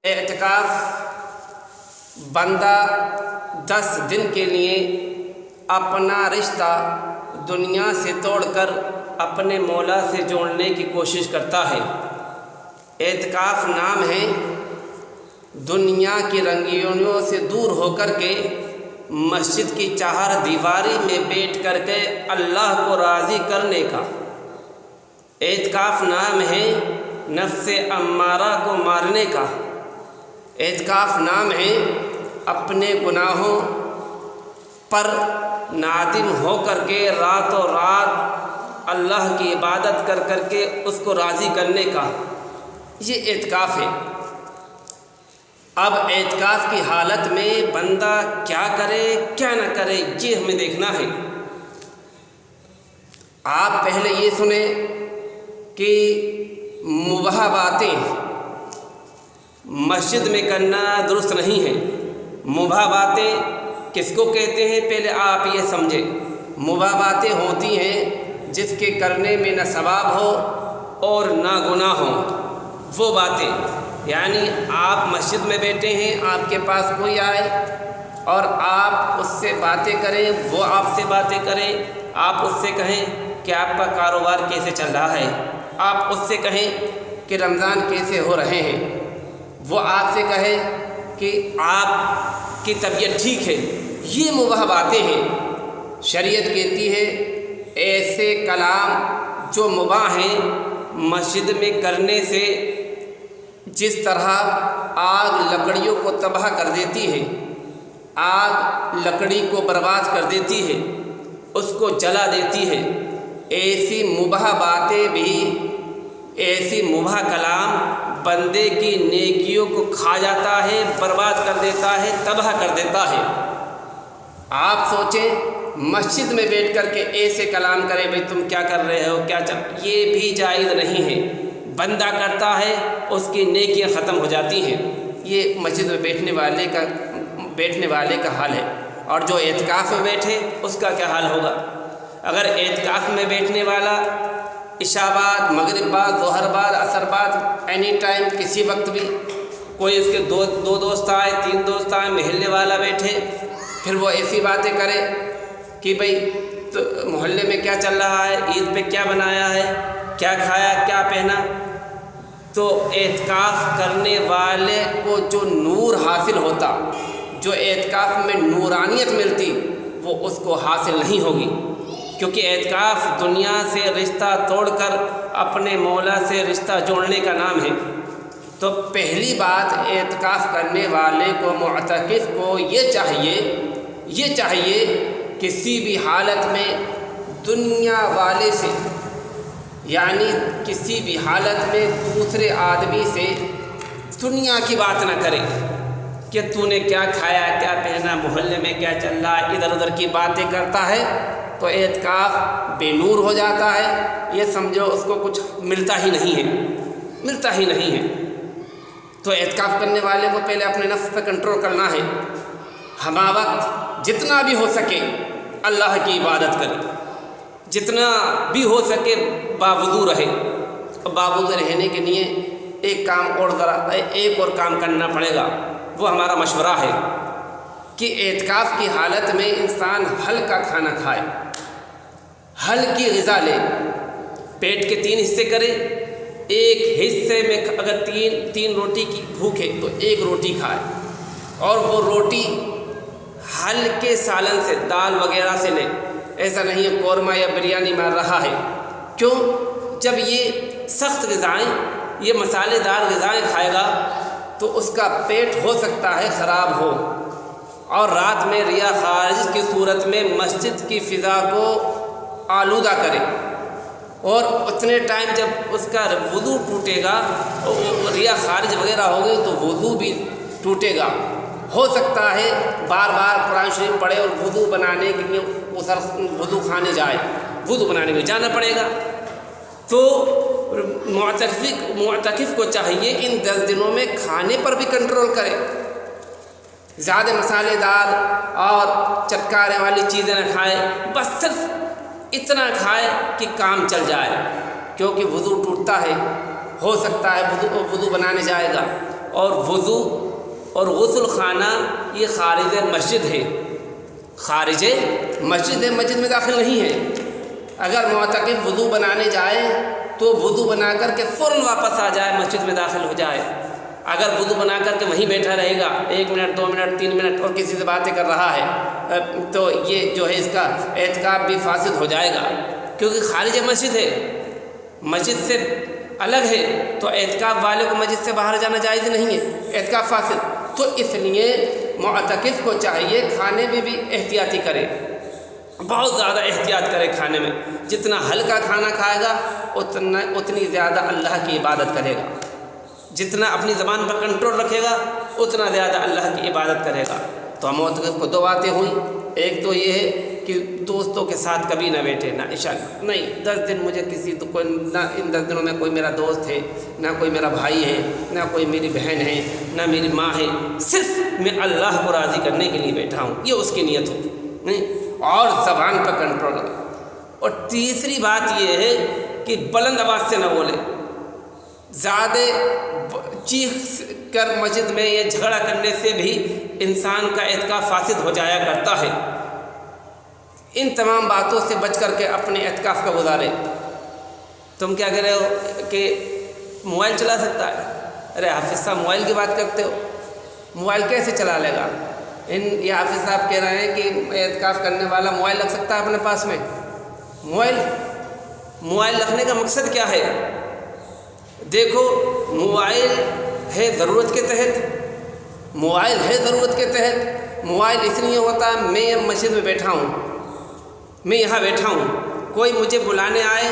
اعتکاف بندہ 10 دن کے لیے اپنا رشتہ دنیا سے توڑ کر اپنے مولا سے جوڑنے کی کوشش کرتا ہے۔ اعتکاف نام ہے دنیا کی رنگینیوں سے دور ہو کر کے مسجد کی چہار دیواری میں بیٹھ کر کے اللہ کو راضی کرنے کا۔ اعتکاف نام ہے نفس امارہ کو مارنے کا۔ اعتکاف نام ہے اپنے گناہوں پر نادم ہو کر کے راتوں رات اللہ کی عبادت کر کر کے اس کو راضی کرنے کا۔ یہ اعتکاف ہے۔ اب اعتکاف کی حالت میں بندہ کیا کرے کیا نہ کرے یہ ہمیں دیکھنا ہے۔ آپ پہلے یہ سنیں کہ مباح باتیں مسجد میں کرنا درست نہیں ہے۔ مباح باتیں کس کو کہتے ہیں پہلے آپ یہ سمجھیں۔ مباح باتیں ہوتی ہیں جس کے کرنے میں نہ ثواب ہو اور نہ گناہ ہو، وہ باتیں۔ یعنی آپ مسجد میں بیٹھے ہیں، آپ کے پاس کوئی آئے اور آپ اس سے باتیں کریں، وہ آپ سے باتیں کریں، آپ اس سے کہیں کہ آپ کا کاروبار کیسے چل رہا ہے، آپ اس سے کہیں کہ رمضان کیسے ہو رہے ہیں، وہ آپ سے کہے کہ آپ کی طبیعت ٹھیک ہے۔ یہ مباح باتیں ہیں۔ شریعت کہتی ہے ایسے کلام جو مباح ہیں مسجد میں کرنے سے جس طرح آگ لکڑیوں کو تباہ کر دیتی ہے، آگ لکڑی کو برباد کر دیتی ہے، اس کو جلا دیتی ہے، ایسی مباح باتیں بھی، ایسی مباح کلام بندے کی نیکیوں کو کھا جاتا ہے، برباد کر دیتا ہے، تباہ کر دیتا ہے۔ آپ سوچیں مسجد میں بیٹھ کر کے ایسے کلام کریں، بھئی تم کیا کر رہے ہو، کیا چل، یہ بھی جائز نہیں ہے۔ بندہ کرتا ہے اس کی نیکیاں ختم ہو جاتی ہیں۔ یہ مسجد میں بیٹھنے والے کا حال ہے۔ اور جو اعتکاف میں بیٹھے اس کا کیا حال ہوگا؟ اگر اعتکاف میں بیٹھنے والا عشاء بعد، مغرب بعد، ظہر بعد، عصر بعد، اینی ٹائم کسی وقت بھی کوئی اس کے دو دوست آئے، 3 دوست آئے، محلے والا بیٹھے، پھر وہ ایسی باتیں کرے کہ بھئی تو محلے میں کیا چل رہا ہے، عید پہ کیا بنایا ہے، کیا کھایا، کیا پہنا، تو اعتکاف کرنے والے کو جو نور حاصل ہوتا، جو اعتکاف میں نورانیت ملتی، وہ اس کو حاصل نہیں ہوگی۔ کیونکہ اعتکاف دنیا سے رشتہ توڑ کر اپنے مولا سے رشتہ جوڑنے کا نام ہے۔ تو پہلی بات اعتکاف کرنے والے کو، معتکف کو یہ چاہیے کسی بھی حالت میں دنیا والے سے، یعنی کسی بھی حالت میں دوسرے آدمی سے دنیا کی بات نہ کرے کہ تو نے کیا کھایا، کیا پہنا، محلے میں کیا چل رہا ہے، ادھر ادھر کی باتیں کرتا ہے تو اعتکاف بے نور ہو جاتا ہے۔ یہ سمجھو اس کو کچھ ملتا ہی نہیں ہے۔ تو اعتکاف کرنے والے کو پہلے اپنے نفس پہ کنٹرول کرنا ہے۔ ہمہ وقت جتنا بھی ہو سکے اللہ کی عبادت کرے، جتنا بھی ہو سکے باوضو رہے۔ باوضو رہنے کے لیے ایک اور کام کرنا پڑے گا، وہ ہمارا مشورہ ہے کہ اعتکاف کی حالت میں انسان ہلکا کھانا کھائے، ہلکی غذا لے، پیٹ کے 3 حصے کرے، ایک حصے میں اگر 3 روٹی کی بھوک ہے تو 1 روٹی کھائے، اور وہ روٹی ہلکے سالن سے، دال وغیرہ سے لے۔ ایسا نہیں ہے قورمہ یا بریانی مار رہا ہے۔ کیوں؟ جب یہ سخت غذائیں، یہ مسالے دار غذائیں کھائے گا تو اس کا پیٹ ہو سکتا ہے خراب ہو، اور رات میں ریاء خارج کی صورت میں مسجد کی فضا کو آلودہ کرے، اور اتنے ٹائم جب اس کا وضو ٹوٹے گا، ریاء خارج وغیرہ ہوگی تو وضو بھی ٹوٹے گا۔ ہو سکتا ہے بار بار قرآن شریف پڑھے اور وضو بنانے کے لیے وضو خانے جائے، وضو بنانے میں جانا پڑے گا۔ تو معتکف کو چاہیے ان 10 دنوں میں کھانے پر بھی کنٹرول کرے، زیادہ مسالے دار اور چٹکارے والی چیزیں نہ کھائے، بس صرف اتنا کھائے کہ کام چل جائے۔ کیونکہ وضو ٹوٹتا ہے، ہو سکتا ہے وضو بنانے جائے گا، اور وضو اور غسل خانہ یہ خارج مسجد ہے، خارج مسجد ہے، مسجد میں داخل نہیں ہے۔ اگر معتکف وضو بنانے جائے تو وضو بنا کر کے فوراً واپس آ جائے، مسجد میں داخل ہو جائے۔ اگر وضو بنا کر کے وہیں بیٹھا رہے گا 1 منٹ 2 منٹ 3 منٹ اور کسی سے باتیں کر رہا ہے تو یہ جو ہے اس کا اعتکاف بھی فاسد ہو جائے گا، کیونکہ خارج مسجد ہے، مسجد سے الگ ہے، تو اعتکاف والے کو مسجد سے باہر جانا جائز نہیں ہے، اعتکاف فاسد۔ تو اس لیے معتکف کو چاہیے کھانے میں بھی احتیاطی کرے، بہت زیادہ احتیاط کرے کھانے میں، جتنا ہلکا کھانا کھائے گا اتنی زیادہ اللہ کی عبادت کرے گا، جتنا اپنی زبان پر کنٹرول رکھے گا اتنا زیادہ اللہ کی عبادت کرے گا۔ تو معتکف کو 2 باتیں ہوئیں، ایک تو یہ ہے کہ دوستوں کے ساتھ کبھی نہ بیٹھے، نہ عشاء نہیں، 10 دن مجھے کسی تو کوئی نہ، ان 10 دنوں میں کوئی میرا دوست ہے، نہ کوئی میرا بھائی ہے، نہ کوئی میری بہن ہے، نہ میری ماں ہے، صرف میں اللہ کو راضی کرنے کے لیے بیٹھا ہوں، یہ اس کی نیت ہو نہیں، اور زبان پر کنٹرول رکھے۔ اور تیسری بات یہ ہے کہ بلند آواز سے نہ بولے، زیادہ چیخ کر مسجد میں یہ جھگڑا کرنے سے بھی انسان کا اعتکاف فاسد ہو جایا کرتا ہے۔ ان تمام باتوں سے بچ کر کے اپنے اعتکاف کا گزارے۔ تم کیا کہہ رہے ہو کہ موبائل چلا سکتا ہے؟ ارے حافظ صاحب موبائل کی بات کرتے ہو، موبائل کیسے چلا لے گا؟ یہ حافظ صاحب کہہ رہے ہیں کہ اعتکاف کرنے والا موبائل رکھ سکتا ہے اپنے پاس میں؟ موبائل رکھنے کا مقصد کیا ہے؟ دیکھو موبائل ہے ضرورت کے تحت، موبائل ہے ضرورت کے تحت، موبائل اس لیے ہوتا ہے میں مسجد میں بیٹھا ہوں، میں یہاں بیٹھا ہوں، کوئی مجھے بلانے آئے،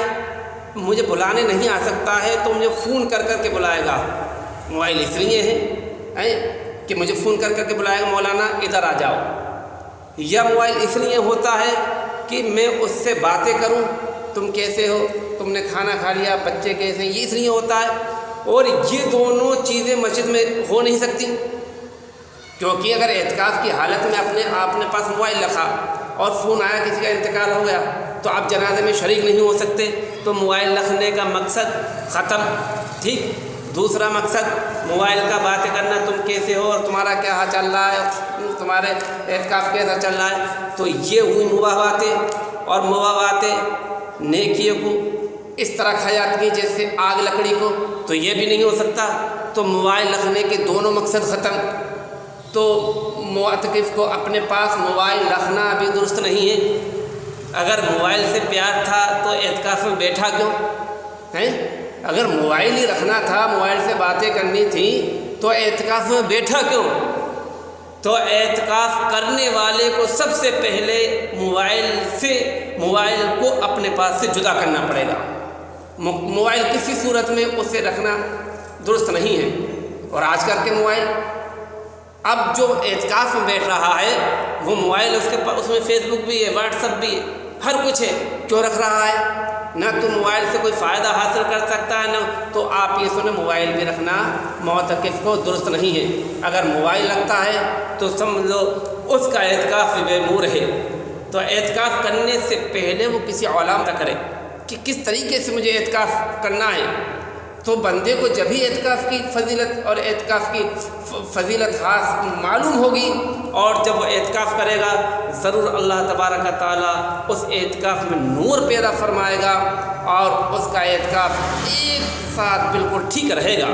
مجھے بلانے نہیں آ سکتا ہے تو مجھے فون کر کر کے بلائے گا، موبائل اس لیے ہے کہ مجھے فون کر کر کے بلائے گا مولانا ادھر آ جاؤ، یا موبائل اس لیے ہوتا ہے کہ میں اس سے باتیں کروں، تم کیسے ہو، تم نے کھانا کھا لیا، بچے کیسے ہیں، یہ اس لیے ہوتا ہے۔ اور یہ دونوں چیزیں مسجد میں ہو نہیں سکتی، کیونکہ اگر اعتکاف کی حالت میں اپنے پاس موبائل رکھا اور فون آیا کسی کا انتقال ہو گیا تو آپ جنازے میں شریک نہیں ہو سکتے، تو موبائل رکھنے کا مقصد ختم، ٹھیک۔ دوسرا مقصد موبائل کا باتیں کرنا، تم کیسے ہو اور تمہارا کیا حال چل رہا ہے، تمہارے اعتکاف کیسا چل رہا ہے، تو یہ ہوئی مباح باتیں۔ اور مباح باتیں نیکیوں کو اس طرح کھا جاتی ہیں جیسے آگ لکڑی کو، تو یہ بھی نہیں ہو سکتا۔ تو موبائل رکھنے کے دونوں مقصد ختم۔ تو معتکف کو اپنے پاس موبائل رکھنا بھی درست نہیں ہے۔ اگر موبائل سے پیار تھا تو اعتکاف میں بیٹھا کیوں ہے؟ اگر موبائل ہی رکھنا تھا، موبائل سے باتیں کرنی تھی تو اعتکاف میں بیٹھا کیوں؟ تو اعتکاف کرنے والے کو سب سے پہلے موبائل کو اپنے پاس سے جدا کرنا پڑے گا۔ موبائل کسی صورت میں اسے رکھنا درست نہیں ہے۔ اور آج کل کے موبائل، اب جو اعتکاف میں بیٹھ رہا ہے وہ موبائل اس میں فیس بک بھی ہے، واٹس ایپ بھی ہے، ہر کچھ ہے، کیوں رکھ رہا ہے؟ نہ تو موبائل سے کوئی فائدہ حاصل کر سکتا ہے، نہ تو آپ یہ سنیں موبائل بھی رکھنا معتکف کو درست نہیں ہے۔ اگر موبائل رکھتا ہے تو سمجھ لو اس کا اعتکاف بے مور ہے۔ تو اعتکاف کرنے سے پہلے وہ کسی علامہ تک کرے کہ کس طریقے سے مجھے اعتکاف کرنا ہے، تو بندے کو جب ہی اعتکاف کی فضیلت اور اعتکاف کی فضیلت معلوم ہوگی، اور جب وہ اعتکاف کرے گا ضرور اللہ تبارک و تعالیٰ اس اعتکاف میں نور پیدا فرمائے گا اور اس کا اعتکاف ایک ساتھ بالکل ٹھیک رہے گا۔